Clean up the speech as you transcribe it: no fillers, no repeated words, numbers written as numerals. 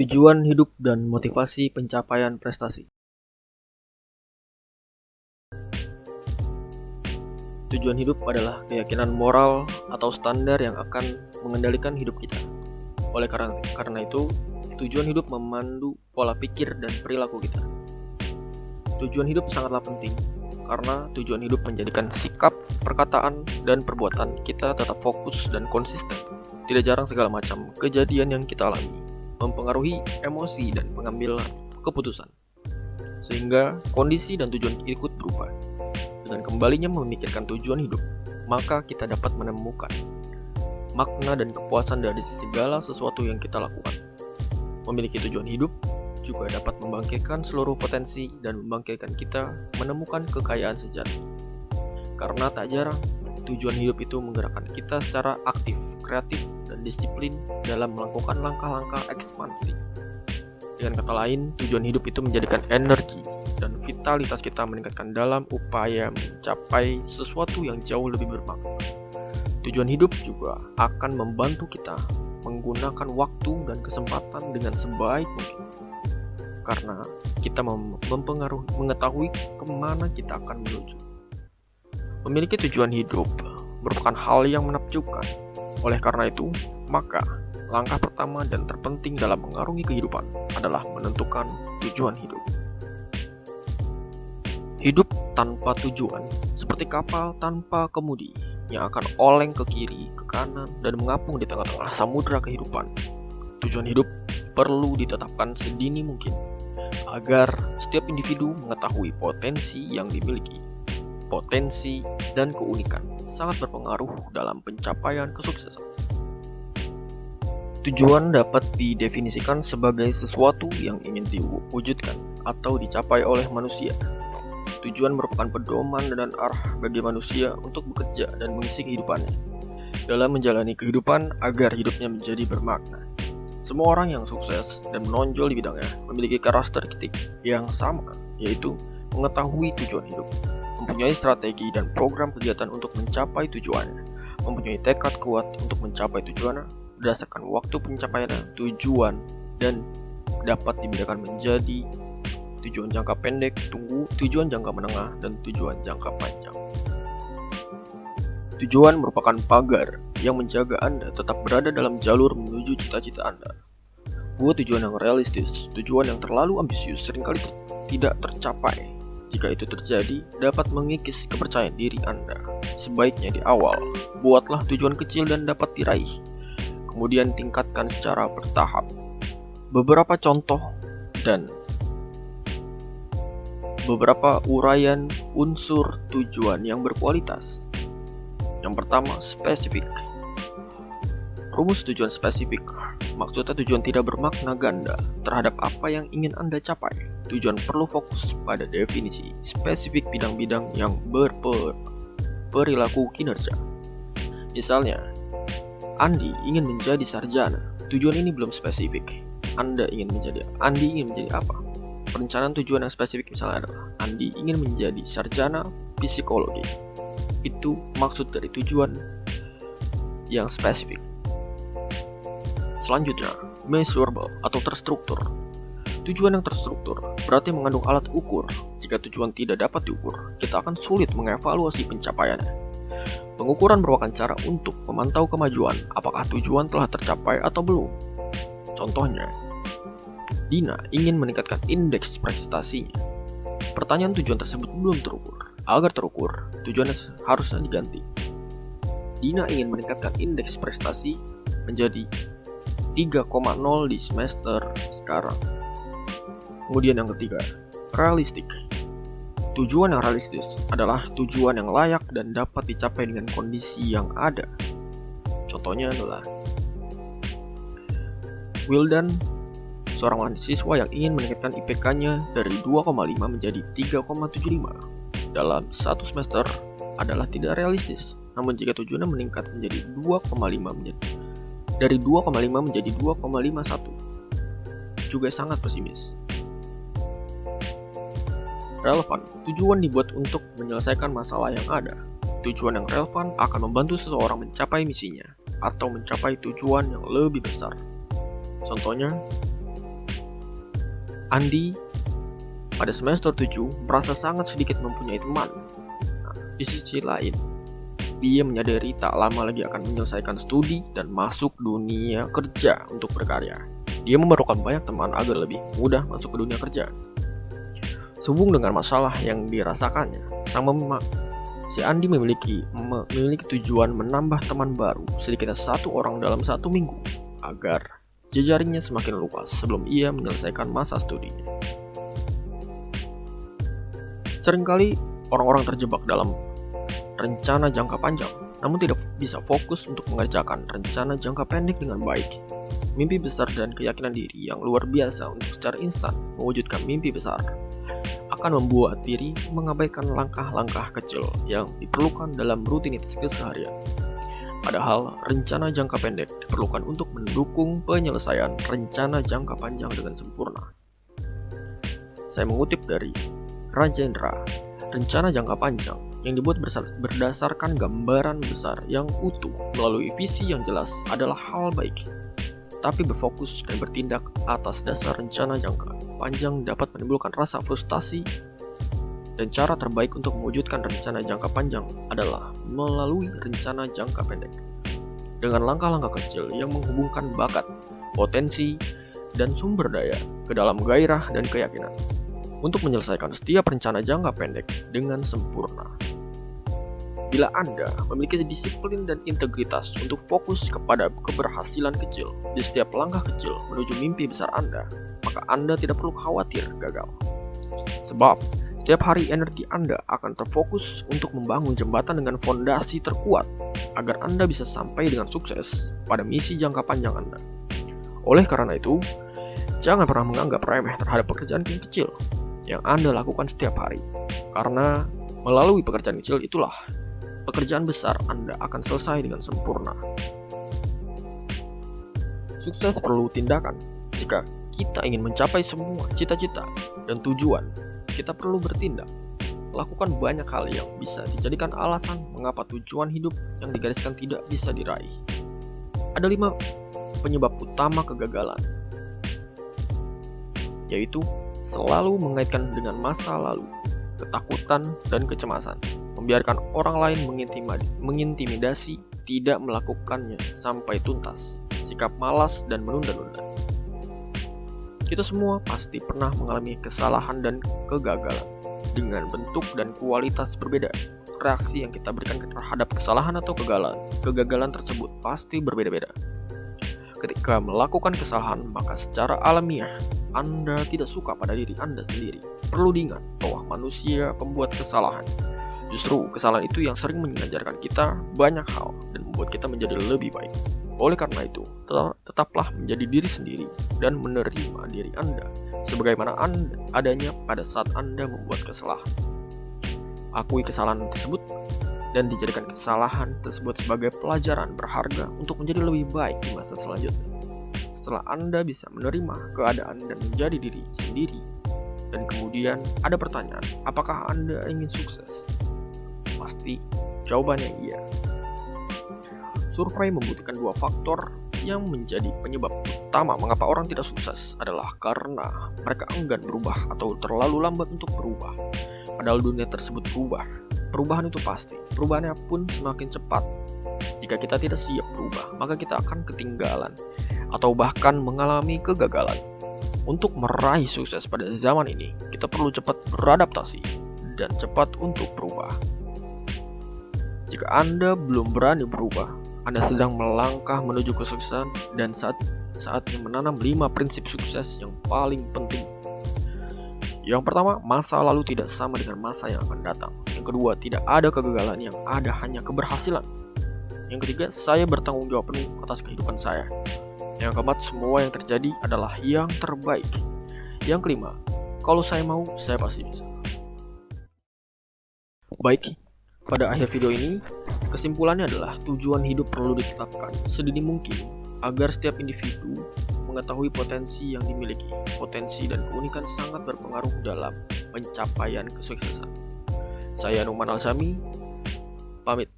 Tujuan hidup dan motivasi pencapaian prestasi. Tujuan hidup adalah keyakinan moral atau standar yang akan mengendalikan hidup kita. Oleh karena itu, tujuan hidup memandu pola pikir dan perilaku kita. Tujuan hidup sangatlah penting karena tujuan hidup menjadikan sikap, perkataan, dan perbuatan kita tetap fokus dan konsisten. Tidak jarang segala macam kejadian yang kita alami mempengaruhi emosi dan pengambilan keputusan, sehingga kondisi dan tujuan ikut berubah. Dengan kembalinya memikirkan tujuan hidup, maka kita dapat menemukan makna dan kepuasan dari segala sesuatu yang kita lakukan. Memiliki tujuan hidup juga dapat membangkitkan seluruh potensi dan membangkitkan kita menemukan kekayaan sejati. Karena tak jarang, tujuan hidup itu menggerakkan kita secara aktif, kreatif, dan disiplin dalam melakukan langkah-langkah ekspansi. Dengan kata lain, tujuan hidup itu menjadikan energi dan vitalitas kita meningkatkan dalam upaya mencapai sesuatu yang jauh lebih bermakna. Tujuan hidup juga akan membantu kita menggunakan waktu dan kesempatan dengan sebaik mungkin. Karena kita mengetahui kemana kita akan menuju. Memiliki tujuan hidup merupakan hal yang menakjubkan. Oleh karena itu, maka langkah pertama dan terpenting dalam mengarungi kehidupan adalah menentukan tujuan hidup. Hidup tanpa tujuan seperti kapal tanpa kemudi yang akan oleng ke kiri, ke kanan, dan mengapung di tengah-tengah samudera kehidupan. Tujuan hidup perlu ditetapkan sedini mungkin agar setiap individu mengetahui potensi yang dimiliki. Potensi dan keunikan sangat berpengaruh dalam pencapaian kesuksesan. Tujuan dapat didefinisikan sebagai sesuatu yang ingin diwujudkan atau dicapai oleh manusia. Tujuan merupakan pedoman dan arah bagi manusia untuk bekerja dan mengisi kehidupannya dalam menjalani kehidupan agar hidupnya menjadi bermakna. Semua orang yang sukses dan menonjol di bidangnya memiliki karakteristik yang sama, yaitu mengetahui tujuan hidup, mempunyai strategi dan program kegiatan untuk mencapai tujuannya, mempunyai tekad kuat untuk mencapai tujuannya berdasarkan waktu pencapaian tujuan, dan dapat dibedakan menjadi tujuan jangka pendek, tujuan jangka menengah, dan tujuan jangka panjang. Tujuan merupakan pagar yang menjaga Anda tetap berada dalam jalur menuju cita-cita Anda. Buat tujuan yang realistis, tujuan yang terlalu ambisius seringkali tidak tercapai. Jika itu terjadi, dapat mengikis kepercayaan diri Anda. Sebaiknya di awal, buatlah tujuan kecil dan dapat diraih. Kemudian tingkatkan secara bertahap. Beberapa contoh dan beberapa uraian unsur tujuan yang berkualitas. Yang pertama, spesifik. Rumus tujuan spesifik maksudnya tujuan tidak bermakna ganda terhadap apa yang ingin Anda capai. Tujuan perlu fokus pada definisi spesifik bidang-bidang yang berperilaku kinerja. Misalnya, Andi ingin menjadi sarjana. Tujuan ini belum spesifik. Andi ingin menjadi apa? Perencanaan tujuan yang spesifik misalnya adalah Andi ingin menjadi sarjana psikologi. Itu maksud dari tujuan yang spesifik. Selanjutnya, measurable atau terstruktur. Tujuan yang terstruktur berarti mengandung alat ukur. Jika tujuan tidak dapat diukur, kita akan sulit mengevaluasi pencapaiannya. Pengukuran merupakan cara untuk memantau kemajuan, apakah tujuan telah tercapai atau belum. Contohnya, Dina ingin meningkatkan indeks prestasinya. Pertanyaan tujuan tersebut belum terukur. Agar terukur, tujuannya harusnya diganti. Dina ingin meningkatkan indeks prestasi menjadi 3,0 di semester sekarang. Kemudian yang ketiga, realistik. Tujuan yang realistis adalah tujuan yang layak dan dapat dicapai dengan kondisi yang ada. Contohnya adalah Wildan, seorang mahasiswa yang ingin meningkatkan IPK-nya dari 2,5 menjadi 3,75 dalam satu semester adalah tidak realistis. Namun jika tujuannya meningkat menjadi 2,5 dari 2,5 menjadi 2,51 juga sangat pesimis. Relevan. Tujuan dibuat untuk menyelesaikan masalah yang ada. Tujuan yang relevan akan membantu seseorang mencapai misinya atau mencapai tujuan yang lebih besar. Contohnya, Andi pada semester 7 merasa sangat sedikit mempunyai teman. Nah, di sisi lain, dia menyadari tak lama lagi akan menyelesaikan studi dan masuk dunia kerja untuk berkarya. Dia memerlukan banyak teman agar lebih mudah masuk ke dunia kerja. Sehubung dengan masalah yang dirasakannya, si Andi memiliki tujuan menambah teman baru sedikitnya 1 orang dalam 1 minggu agar jejaringnya semakin luas sebelum ia menyelesaikan masa studinya. Seringkali orang-orang terjebak dalam rencana jangka panjang, namun tidak bisa fokus untuk mengerjakan rencana jangka pendek dengan baik. Mimpi besar dan keyakinan diri yang luar biasa untuk secara instan mewujudkan mimpi besar akan membuat diri mengabaikan langkah-langkah kecil yang diperlukan dalam rutinitas keseharian. Padahal rencana jangka pendek diperlukan untuk mendukung penyelesaian rencana jangka panjang dengan sempurna. Saya mengutip dari Rajendra, rencana jangka panjang yang dibuat berdasarkan gambaran besar yang utuh melalui visi yang jelas adalah hal baik. Tapi berfokus dan bertindak atas dasar rencana jangka panjang dapat menimbulkan rasa frustasi, dan cara terbaik untuk mewujudkan rencana jangka panjang adalah melalui rencana jangka pendek. Dengan langkah-langkah kecil yang menghubungkan bakat, potensi, dan sumber daya ke dalam gairah dan keyakinan untuk menyelesaikan setiap rencana jangka pendek dengan sempurna. Bila Anda memiliki disiplin dan integritas untuk fokus kepada keberhasilan kecil di setiap langkah kecil menuju mimpi besar Anda, maka Anda tidak perlu khawatir gagal. Sebab, setiap hari energi Anda akan terfokus untuk membangun jembatan dengan fondasi terkuat agar Anda bisa sampai dengan sukses pada misi jangka panjang Anda. Oleh karena itu, jangan pernah menganggap remeh terhadap pekerjaan kecil yang Anda lakukan setiap hari, karena melalui pekerjaan kecil itulah pekerjaan besar Anda akan selesai dengan sempurna. Sukses perlu tindakan. Jika kita ingin mencapai semua cita-cita dan tujuan, kita perlu bertindak. Lakukan banyak hal yang bisa dijadikan alasan mengapa tujuan hidup yang digariskan tidak bisa diraih. Ada 5 penyebab utama kegagalan, yaitu selalu mengaitkan dengan masa lalu, ketakutan dan kecemasan, membiarkan orang lain mengintimidasi, tidak melakukannya sampai tuntas, sikap malas dan menunda-nunda. Kita semua pasti pernah mengalami kesalahan dan kegagalan dengan bentuk dan kualitas berbeda. Reaksi yang kita berikan terhadap kesalahan atau kegagalan tersebut pasti berbeda-beda. Ketika melakukan kesalahan, maka secara alamiah Anda tidak suka pada diri Anda sendiri. Perlu diingat bahwa manusia pembuat kesalahan. Justru kesalahan itu yang sering mengajarkan kita banyak hal dan membuat kita menjadi lebih baik. Oleh karena itu, tetaplah menjadi diri sendiri dan menerima diri Anda sebagaimana Anda adanya pada saat Anda membuat kesalahan. Akui kesalahan tersebut dan dijadikan kesalahan tersebut sebagai pelajaran berharga untuk menjadi lebih baik di masa selanjutnya. Setelah Anda bisa menerima keadaan dan menjadi diri sendiri, dan kemudian ada pertanyaan, apakah Anda ingin sukses? Pasti jawabannya iya. Survei membuktikan 2 faktor yang menjadi penyebab utama mengapa orang tidak sukses adalah karena mereka enggan berubah atau terlalu lambat untuk berubah. Padahal dunia tersebut berubah. Perubahan itu pasti. Perubahannya pun semakin cepat. Jika kita tidak siap berubah, maka kita akan ketinggalan atau bahkan mengalami kegagalan. Untuk meraih sukses pada zaman ini, kita perlu cepat beradaptasi dan cepat untuk berubah. Jika Anda belum berani berubah, Anda sedang melangkah menuju kesuksesan dan saatnya menanam 5 prinsip sukses yang paling penting. Yang pertama, masa lalu tidak sama dengan masa yang akan datang. Yang kedua, tidak ada kegagalan, yang ada hanya keberhasilan. Yang ketiga, saya bertanggung jawab penuh atas kehidupan saya. Yang keempat, semua yang terjadi adalah yang terbaik. Yang kelima, kalau saya mau, saya pasti bisa. Baik, pada akhir video ini, kesimpulannya adalah tujuan hidup perlu ditetapkan sedini mungkin agar setiap individu mengetahui potensi yang dimiliki. Potensi dan keunikan sangat berpengaruh dalam pencapaian kesuksesan. Saya Numan Alsami, pamit.